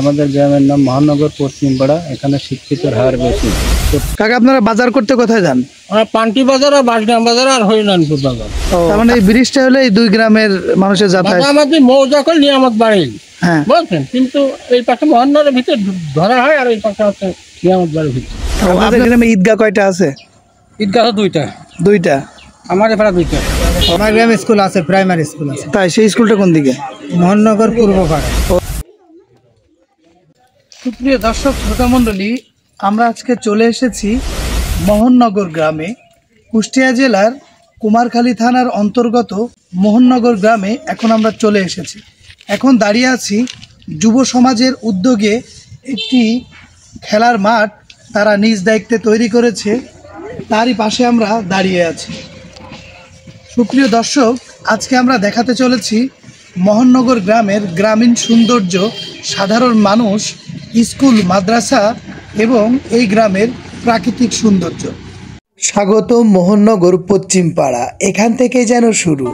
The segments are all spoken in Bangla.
আমাদের গ্রামের নাম মহানগর পশ্চিমপাড়া। এখানে শিক্ষিতের হার বেশি। কাকা আপনারা বাজার করতে কোথায় যান? পান্টি বাজার আর বাসগ্রাম বাজার আর হরিনানপুর বাজার। তার মানে এই ব্রিজটা হলে এই দুই গ্রামের মানুষের যাতায়াত। আমাদের মৌজা করে নিয়ামত বাড়ি, হ্যাঁ বলছেন, কিন্তু এই পাশে মহানগরের ভিতরে ধরা হয় আর এই পাশে হচ্ছে নিয়ামত বাড়ির ভিতরে। আপনাদের গ্রামে ঈদগাহ কয়টা আছে? ঈদগাহ দুইটা। আমাদের পাড়া দুইটা। আমার গ্রামে স্কুল আছে, প্রাইমারি স্কুল আছে। তাই সেই স্কুলটা কোন দিকে? মহানগর পূর্বপাড়া। সুপ্রিয় দর্শক শ্রোতা মণ্ডলী, আমরা আজকে চলে এসেছি মোহননগর গ্রামে। কুষ্টিয়া জেলার কুমারখালী থানার অন্তর্গত মোহননগর গ্রামে এখন আমরা চলে এসেছি। এখন দাঁড়িয়ে আছি যুব সমাজের উদ্যোগে একটি খেলার মাঠ তারা নিজ দায়িত্বে তৈরি করেছে, তারই পাশে আমরা দাঁড়িয়ে আছি। সুপ্রিয় দর্শক, আজকে আমরা দেখাতে চলেছি মোহননগর গ্রামের গ্রামীণ সৌন্দর্য, সাধারণ মানুষ, স্কুল, মাদ্রাসা এবং এই গ্রামের প্রাকৃতিক সৌন্দর্য। স্বাগত মোহননগর পশ্চিমপাড়া, এখান থেকে যেন শুরু।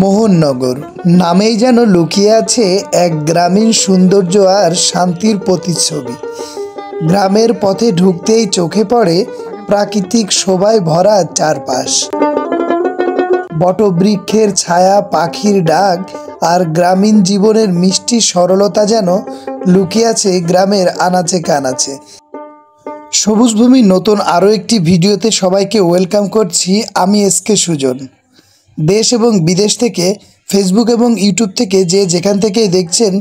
মোহননগর নামেই যেন লুকিয়ে আছে এক গ্রামীণ সৌন্দর্য আর শান্তির প্রতিচ্ছবি। গ্রামের পথে ঢুকতেই চোখে পড়ে প্রাকৃতিক শোভায় ভরা চারপাশ। বটবৃক্ষের ছায়া, পাখির ডাক আর গ্রামীণ জীবনের মিষ্টি সরলতা যেন লুকিয়ে আছে গ্রামের আনাচে কানাচে। সবুজ ভূমি নতুন আরও একটি ভিডিওতে সবাইকে ওয়েলকাম করছি। আমি এসকে সুজন। দেশ এবং বিদেশ থেকে, ফেসবুক এবং ইউটিউব থেকে যে যেখান থেকে দেখছেন,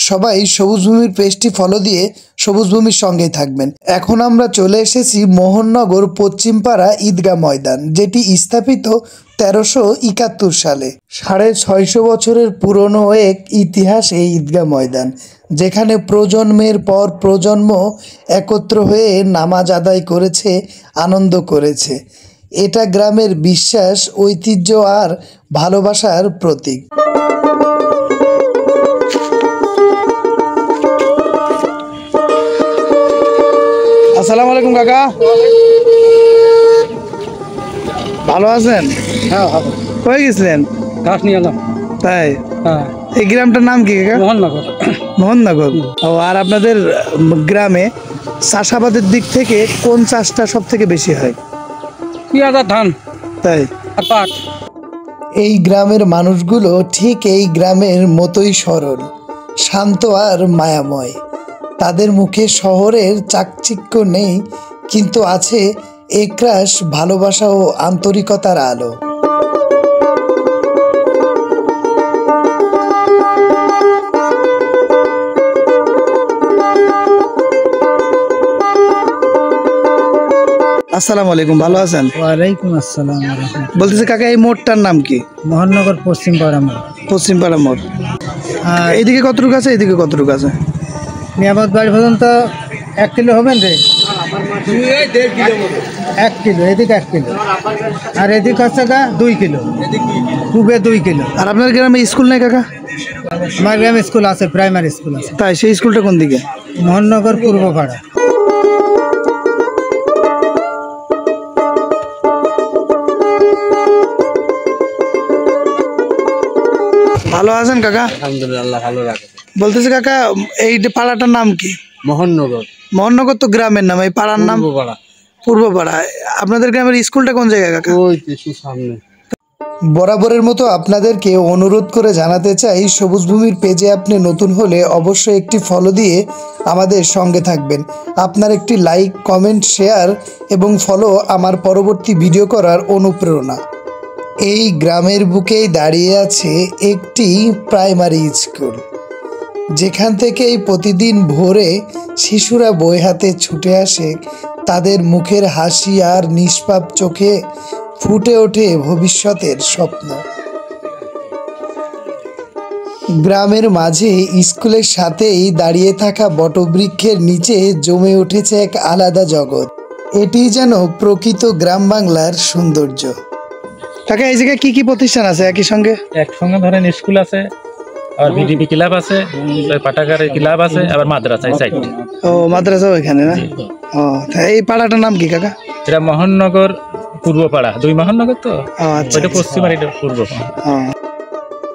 সবাই সবুজ ভূমির পেজটি ফলো দিয়ে সবুজ ভূমির সঙ্গেই থাকবেন। এখন আমরা চলে এসেছি মোহননগর পশ্চিমপাড়া ঈদগাহ ময়দান, যেটি স্থাপিত 1371 সালে। 650 বছরের পুরনো এক ইতিহাস এই ঈদগাহ ময়দান, যেখানে প্রজন্মের পর প্রজন্ম একত্র হয়ে নামাজ আদায় করেছে, আনন্দ করেছে। এটা গ্রামের বিশ্বাস, ঐতিহ্য আর ভালোবাসার প্রতীক। আসসালামু আলাইকুম কাকা, ভালো আছেন? হ্যাঁ, কই গেছিলেন? গাছ নিয়ে এলাম। তাই? হ্যাঁ। এই গ্রামটার নাম কি কাকা? মোহননগর। মোহননগর। ও, আর আপনাদের গ্রামে চাষাবাদের দিক থেকে কোন চাষটা সব থেকে বেশি হয়? পেঁয়াজ আর ধান। তাই? আর পাট। এই গ্রামের মানুষগুলো ঠিক এই গ্রামের মতোই সরল, শান্ত আর মায়াময়। তাদের মুখে শহরের চাকচিক্য নেই, কিন্তু আছে একরাশ ভালোবাসা ও আন্তরিকতার আলো। আসসালামু আলাইকুম, ভালো আছেন? ওয়ালাইকুম আসসালাম। বলতেছি কাকা, এই মোড়টার নাম কি? মোহননগর পশ্চিমপাড়া মোড়। পশ্চিমপাড়া মোড়। এইদিকে কতটুকু আছে, এইদিকে কতটুকু আছে? নিয়ামত বাড়ি পর্যন্ত 1 কিলো হবেন রে। 1 কিলো, এদিকে 1 কিলো, আর এদিকে হচ্ছে 2 কিলো, পূবে 2 কিলো। আর আপনার গ্রামে স্কুল নেই কাকা? আমার গ্রামে স্কুল আছে, প্রাইমারি স্কুল আছে। তাই? সেই স্কুলটা কোন দিকে? মোহননগর পূর্বপাড়া। ভালো আছেন কাকা? আলহামদুলিল্লাহ, ভালো রাখে। বলতেছি কাকা, এই পাড়াটার নাম কি? মোহননগর। মোহননগর তো গ্রামের নাম, এই পাড়ার নাম পূর্বপাড়া। আপনাদের গ্রামের স্কুলটা কোন জায়গায় কাকা? ওই কিছু সামনে। বরাবরের মতো আপনাদেরকে অনুরোধ করে জানাতে চাই, সবুজ ভূমির পেজে আপনি নতুন হলে অবশ্যই একটি ফলো দিয়ে আমাদের সঙ্গে থাকবেন। আপনার একটি লাইক, কমেন্ট, শেয়ার এবং ফলো আমার পরবর্তী ভিডিও করার অনুপ্রেরণা। এই গ্রামের বুকেই দাঁড়িয়ে আছে একটি প্রাইমারি স্কুল, যেখান থেকেই প্রতিদিন ভোরে শিশুরা বই হাতে ছুটে আসে। তাদের মুখের হাসি আর নিষ্পাপ চোখে ফুটে ওঠে ভবিষ্যতের স্বপ্ন। গ্রামের মাঝে স্কুলের সাথেই দাঁড়িয়ে থাকা বটবৃক্ষের নিচে জমে উঠেছে এক আলাদা জগৎ। এটি যেন প্রকৃত গ্রাম বাংলার সৌন্দর্য। কাকা, এই জায়গায় কি কি প্রতিষ্ঠান আছে একই সঙ্গে? একসঙ্গে ধরেন স্কুল আছে, আর বিডিপি ক্লাব আছে, পাঠাগারের ক্লাব আছে, আবার মাদ্রাসা সাইড। ও, মাদ্রাসাও এখানে না? ও, এই পাড়াটার নাম কি কাকা? এটা মোহননগর পূর্বপাড়া। 2 মোহননগর তো, আচ্ছা, ওইটা পশ্চিম আর এটা পূর্ব।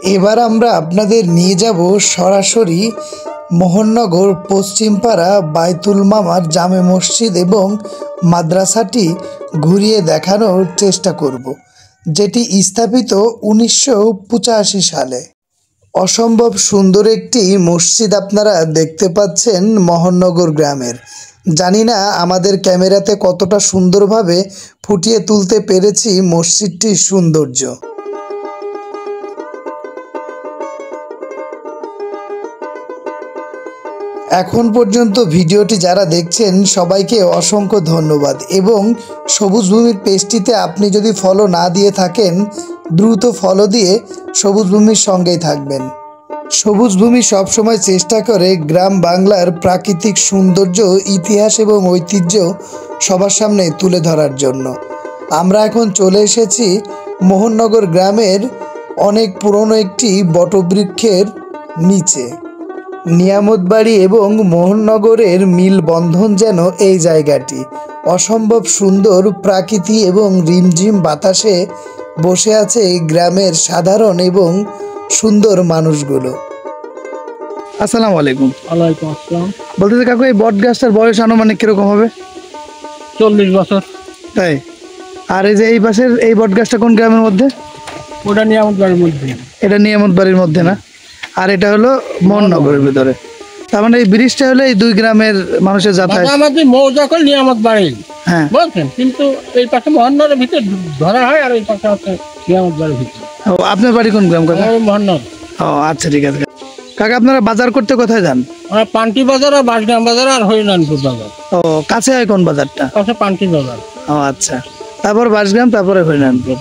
এবার আমরা আপনাদের নিয়ে যাব সরাসরি মোহননগর পশ্চিমপাড়া বায়তুল মামার জামে মসজিদ এবং মাদ্রাসাটি ঘুরিয়ে দেখানোর চেষ্টা করব, যেটি স্থাপিত 1985 সালে। অসম্ভব সুন্দর একটি মসজিদ আপনারা দেখতে পাচ্ছেন মোহননগর গ্রামের। জানি না আমাদের ক্যামেরাতে কতটা সুন্দরভাবে ফুটিয়ে তুলতে পেরেছি মসজিদটির সৌন্দর্য। এখন পর্যন্ত ভিডিওটি যারা দেখছেন সবাইকে অসংখ্য ধন্যবাদ, এবং সবুজ ভূমির পেজটিতে আপনি যদি ফলো না দিয়ে থাকেন দ্রুত ফলো দিয়ে সবুজ ভূমির সঙ্গেই থাকবেন। সবুজ ভূমি সবসময় চেষ্টা করে গ্রাম বাংলার প্রাকৃতিক সৌন্দর্য, ইতিহাস এবং ঐতিহ্য সবার সামনে তুলে ধরার জন্য। আমরা এখন চলে এসেছি মোহননগর গ্রামের অনেক পুরনো একটি বটবৃক্ষের নিচে। নিয়ামতবাড়ি এবং মোহননগরের মিলবন্ধন যেন এই জায়গাটি। অসম্ভব সুন্দর প্রাকৃতি এবং রিমঝিম বাতাসে বসে আছে এই গ্রামের সাধারণ এবং সুন্দর মানুষগুলো। আসসালামু আলাইকুম। ওয়ালাইকুম আসসালাম। বলতে কাকু, এই বট গাছটার বয়স আনুমানিক কিরকম হবে? 40 বছর। তাই? আর এই যে এই পাশের এই বট গাছটা কোন গ্রামের মধ্যে? ওটা নিয়ামতবাড়ির মধ্যে। এটা নিয়ামতবাড়ির মধ্যে না? আর এটা হলো মোহননগরের ভিতরে। তার মানে এই ব্রিজটা হলো এই দুই গ্রামের মানুষের যাতায়াত। আমাদের মৌজা কল নিয়ামতবাড়ি, হ্যাঁ বলছেন, কিন্তু এই পাশে মোহননগরের ভিতরে ধরা হয়, আর এই পাশে হচ্ছে নিয়ামতবাড়ির ভিতরে। ও, আপনার বাড়ি কোন গ্রাম কাকা? মোহননগর। ও আচ্ছা, ঠিক আছে কাকা। আপনারা বাজার করতে কোথায় যান? আমরা পান্টি বাজার আর বাসগ্রাম বাজার আর হরিনানপুর বাজার। ও, কাছে হয় কোন বাজারটা? পাশে পান্টি বাজার। ও আচ্ছা, তারপর বাসগ্রাম, তারপরে হরিনানপুর।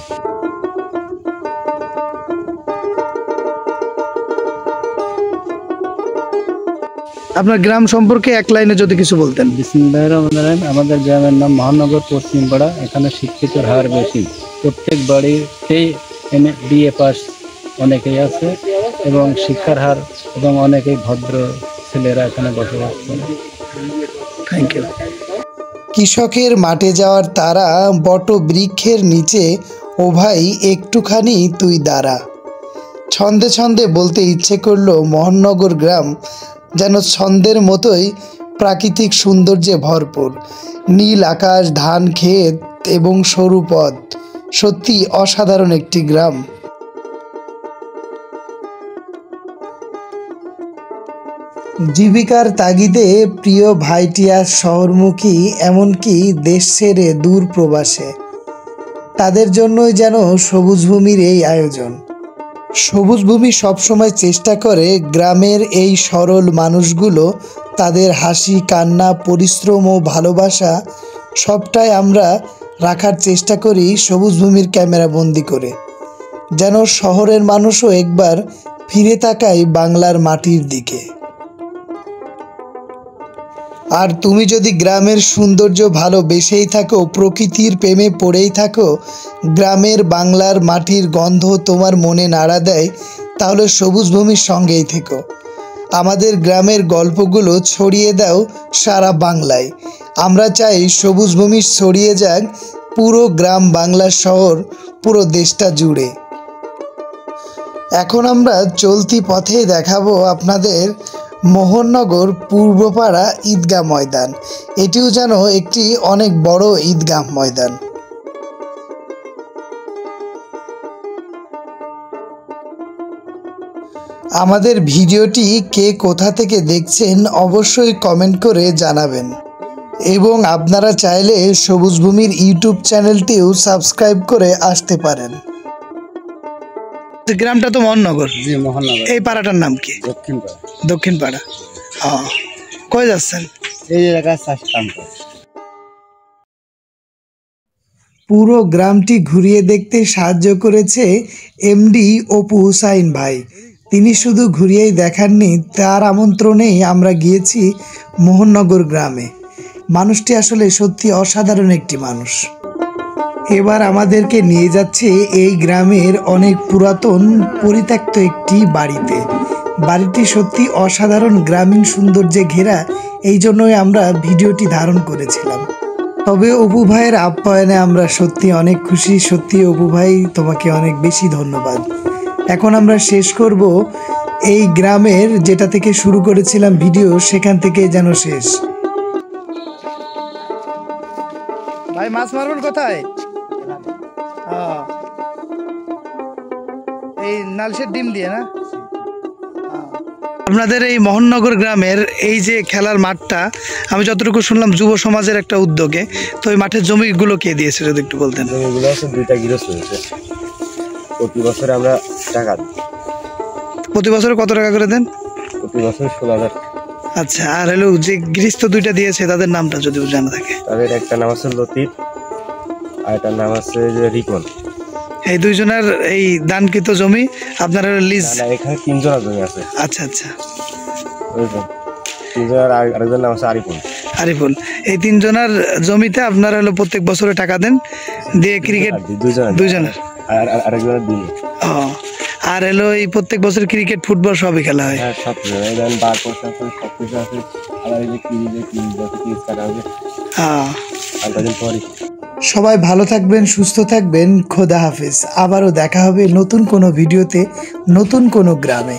আপনার গ্রাম সম্পর্কে এক লাইনে যদি কিছু বলতেন। বিসমিল্লাহির রহমানির রহিম। আমাদের গ্রামের নাম মোহননগর পশ্চিমপাড়া। এখানে শিক্ষিতের হার বেশি। প্রত্যেক বাড়িতেই বিএ পাস অনেকেই আছে, এবং শিক্ষার হার, এবং অনেকেই ভদ্র ছেলেরা এখানে বসবাস করে। Thank you. কৃষকের মাঠে যাওয়ার তারা, বট বৃক্ষের নিচে, ও ভাই একটুখানি তুই দাঁড়া। ছন্দে ছন্দে বলতে ইচ্ছে করলো মোহননগর গ্রাম যেন ছন্দের মতোই প্রাকৃতিক সৌন্দর্যে ভরপুর। নীল আকাশ, ধান ক্ষেত এবং সরু পথ, সত্যি অসাধারণ একটি গ্রাম। জীবিকার তাগিদে প্রিয় ভাইটি আজ শহরমুখী, এমনকি দেশ ছেড়ে দূর প্রবাসে। তাদের জন্যই যেন সবুজ ভূমির এই আয়োজন। সবুজ ভূমি সবসময় চেষ্টা করে গ্রামের এই সরল মানুষগুলো, তাদের হাসি, কান্না, পরিশ্রম ও ভালোবাসা সবটাই আমরা রাখার চেষ্টা করি সবুজ ভূমির ক্যামেরা বন্দি করে, যেন শহরের মানুষও একবার ফিরে তাকায় বাংলার মাটির দিকে। আর তুমি যদি গ্রামের সৌন্দর্য ভালোবেসেই থাকো, প্রকৃতির প্রেমে পড়েই থাকো, গ্রামের বাংলার মাটির গন্ধ তোমার মনে নাড়া দেয়, তাহলে সবুজ ভূমির সঙ্গেই থেকো। আমাদের গ্রামের গল্পগুলো ছড়িয়ে দাও সারা বাংলায়। আমরা চাই সবুজ ভূমি ছড়িয়ে যাক পুরো গ্রাম, বাংলা, শহর, পুরো দেশটা জুড়ে। এখন আমরা চলতি পথেই দেখাবো আপনাদের মোহননগর পূর্বপাড়া ঈদগাহ ময়দান। এটিও যেন একটি অনেক বড় ঈদগাহ ময়দান। আমাদের ভিডিওটি কে কোথা থেকে দেখছেন অবশ্যই কমেন্ট করে জানাবেন, এবং আপনারা চাইলে সবুজ ভূমির ইউটিউব চ্যানেলটিও সাবস্ক্রাইব করে আসতে পারেন। গ্রামটা তো মোহননগর। জি, মোহননগর। এই পাড়াটার নাম কি? দক্ষিণ পাড়া। দক্ষিণ পাড়া। কই যাচ্ছেন? এই জায়গায় চাষ কাম করে। পুরো গ্রামটি ঘুরিয়ে দেখতে সাহায্য করেছে এমডি অপু হুসাইন ভাই। তিনি শুধু ঘুরিয়েই দেখাননি, তার আমন্ত্রণেই আমরা গিয়েছি মোহননগর গ্রামে। মানুষটি আসলে সত্যি অসাধারণ একটি মানুষ। এবার আমাদেরকে নিয়ে যাচ্ছে এই গ্রামের অনেক পুরাতন পরিত্যক্ত একটি বাড়িতে। বাড়িটি সত্যি অসাধারণ গ্রামীণ সৌন্দর্যে ঘেরা, এই জন্যই আমরা ভিডিওটি ধারণ করেছিলাম। তবে অপু ভাইয়ের আপ্যায়নে আমরা সত্যি অনেক খুশি। সত্যি অপু ভাই, তোমাকে অনেক বেশি ধন্যবাদ। এখন আমরা শেষ করব এই গ্রামের যেটা থেকে শুরু করেছিলাম ভিডিও, সেখান থেকে যেন শেষ। ভাই মাছ মারবেন কোথায়? এই নালসের ডিম দিয়ে না? আপনাদের এই মোহননগর গ্রামের এই যে খেলার মাঠটা, আমি যতটুকু শুনলাম যুব সমাজের একটা উদ্যোগে, তো ওই মাঠের জমিগুলো কে দিয়েছে যদি একটু বলতেন। জমিগুলো হচ্ছে 2টা গৃহস্থ হয়েছে, প্রতি বছরে আমরা টাকা দিই। প্রতি বছরে কত টাকা করে দেন? প্রতি বছর 16,000। আচ্ছা, আর হলো যে গৃহস্থ 2টা দিয়েছে তাদের নামটা যদি জানা থাকে। তাদের একটা নাম আছে লতিফ, আর একটা নাম আছে যে রিপন। এই দুইজনের এই দানকৃত জমি আপনারা লিজ? না, এখানে 3 জনের জমি আছে। আচ্ছা আচ্ছা, বুঝলেন, 3 জনের, আরেকজনের নাম আছে আরিফুল। আরিফুল, এই 3 জনের জমিতে আপনারা হলো প্রত্যেক বছরে টাকা দেন, দিয়ে ক্রিকেট? 2 জনের। আর আরেকজনের দিন। ও, আর হলো এই প্রত্যেক বছর ক্রিকেট ফুটবল সবই খেলা হয়? হ্যাঁ, সব কিছু। এই ধরেন বার পোস্ট আছে, সব কিছু আছে। আবার এই যে কিজ কাটা হবে, আর কদিন পরই। সবাই ভালো থাকবেন, সুস্থ থাকবেন, খোদা হাফেজ। আবারও দেখা হবে নতুন কোনো ভিডিওতে, নতুন কোনো গ্রামে।